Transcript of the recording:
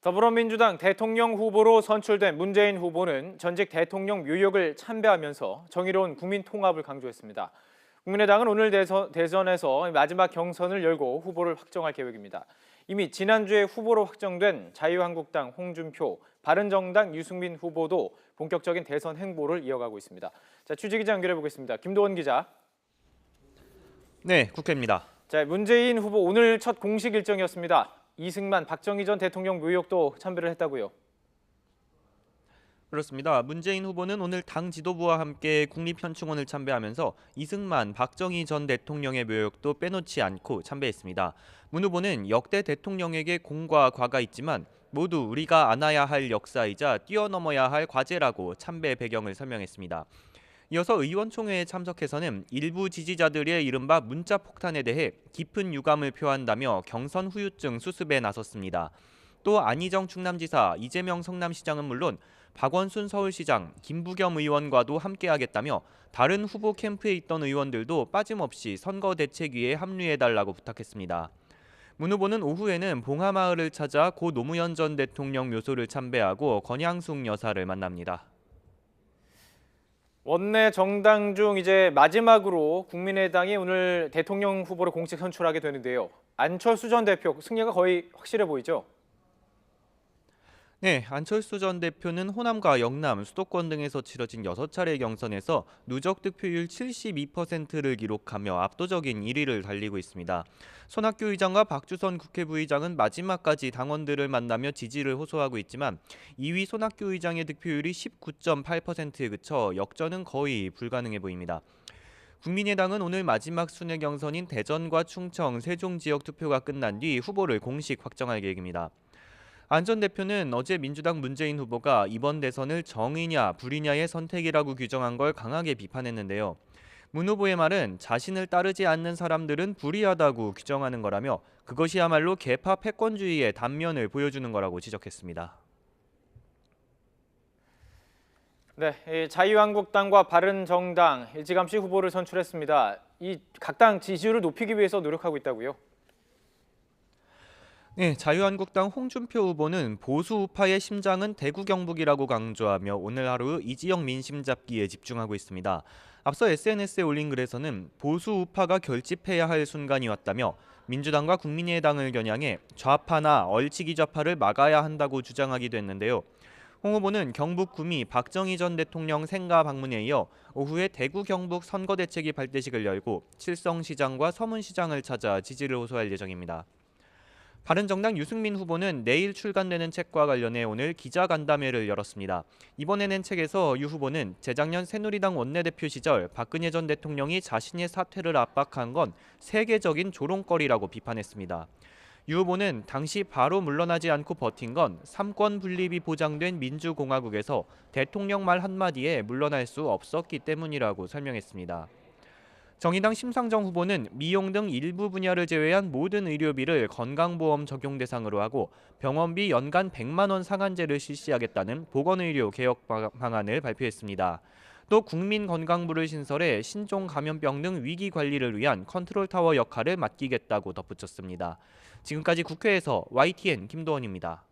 더불어민주당 대통령 후보로 선출된 문재인 후보는 전직 대통령 묘역을 참배하면서 정의로운 국민 통합을 강조했습니다. 국민의당은 오늘 대선에서 마지막 경선을 열고 후보를 확정할 계획입니다. 이미 지난주에 후보로 확정된 자유한국당 홍준표, 바른정당 유승민 후보도 본격적인 대선 행보를 이어가고 있습니다. 자, 취재기자 연결해 보겠습니다. 김도원 기자. 네, 국회입니다. 자, 문재인 후보 오늘 첫 공식 일정이었습니다. 이승만, 박정희 전 대통령 묘역도 참배를 했다고요. 그렇습니다. 문재인 후보는 오늘 당 지도부와 함께 국립현충원을 참배하면서 이승만, 박정희 전 대통령의 묘역도 빼놓지 않고 참배했습니다. 문 후보는 역대 대통령에게 공과 과가 있지만 모두 우리가 안아야 할 역사이자 뛰어넘어야 할 과제라고 참배 배경을 설명했습니다. 이어서 의원총회에 참석해서는 일부 지지자들의 이른바 문자 폭탄에 대해 깊은 유감을 표한다며 경선 후유증 수습에 나섰습니다. 또 안희정 충남지사, 이재명 성남시장은 물론 박원순 서울시장, 김부겸 의원과도 함께하겠다며 다른 후보 캠프에 있던 의원들도 빠짐없이 선거대책위에 합류해달라고 부탁했습니다. 문 후보는 오후에는 봉하마을을 찾아 고 노무현 전 대통령 묘소를 참배하고 권양숙 여사를 만납니다. 원내 정당 중 이제 마지막으로 국민의당이 오늘 대통령 후보를 공식 선출하게 되는데요. 안철수 전 대표 승리가 거의 확실해 보이죠? 네, 안철수 전 대표는 호남과 영남, 수도권 등에서 치러진 6차례 경선에서 누적 득표율 72%를 기록하며 압도적인 1위를 달리고 있습니다. 손학규 의장과 박주선 국회부의장은 마지막까지 당원들을 만나며 지지를 호소하고 있지만 2위 손학규 의장의 득표율이 19.8%에 그쳐 역전은 거의 불가능해 보입니다. 국민의당은 오늘 마지막 순회 경선인 대전과 충청, 세종 지역 투표가 끝난 뒤 후보를 공식 확정할 계획입니다. 안 전 대표는 어제 민주당 문재인 후보가 이번 대선을 정의냐 불의냐의 선택이라고 규정한 걸 강하게 비판했는데요. 문 후보의 말은 자신을 따르지 않는 사람들은 불의하다고 규정하는 거라며 그것이야말로 계파 패권주의의 단면을 보여주는 거라고 지적했습니다. 네, 자유한국당과 바른정당 일찌감치 후보를 선출했습니다. 이 각 당 지지율을 높이기 위해서 노력하고 있다고요? 네, 자유한국당 홍준표 후보는 보수 우파의 심장은 대구 경북이라고 강조하며 오늘 하루 이지역 민심 잡기에 집중하고 있습니다. 앞서 SNS에 올린 글에서는 보수 우파가 결집해야 할 순간이 왔다며 민주당과 국민의당을 겨냥해 좌파나 얼치기 좌파를 막아야 한다고 주장하기도 했는데요. 홍 후보는 경북 구미 박정희 전 대통령 생가 방문에 이어 오후에 대구 경북 선거대책위 발대식을 열고 칠성시장과 서문시장을 찾아 지지를 호소할 예정입니다. 바른정당 유승민 후보는 내일 출간되는 책과 관련해 오늘 기자간담회를 열었습니다. 이번에 낸 책에서 유 후보는 재작년 새누리당 원내대표 시절 박근혜 전 대통령이 자신의 사퇴를 압박한 건 세계적인 조롱거리라고 비판했습니다. 유 후보는 당시 바로 물러나지 않고 버틴 건 삼권 분립이 보장된 민주공화국에서 대통령 말 한마디에 물러날 수 없었기 때문이라고 설명했습니다. 정의당 심상정 후보는 미용 등 일부 분야를 제외한 모든 의료비를 건강보험 적용 대상으로 하고 병원비 연간 100만 원 상한제를 실시하겠다는 보건의료 개혁 방안을 발표했습니다. 또 국민건강부를 신설해 신종 감염병 등 위기 관리를 위한 컨트롤타워 역할을 맡기겠다고 덧붙였습니다. 지금까지 국회에서 YTN 김도원입니다.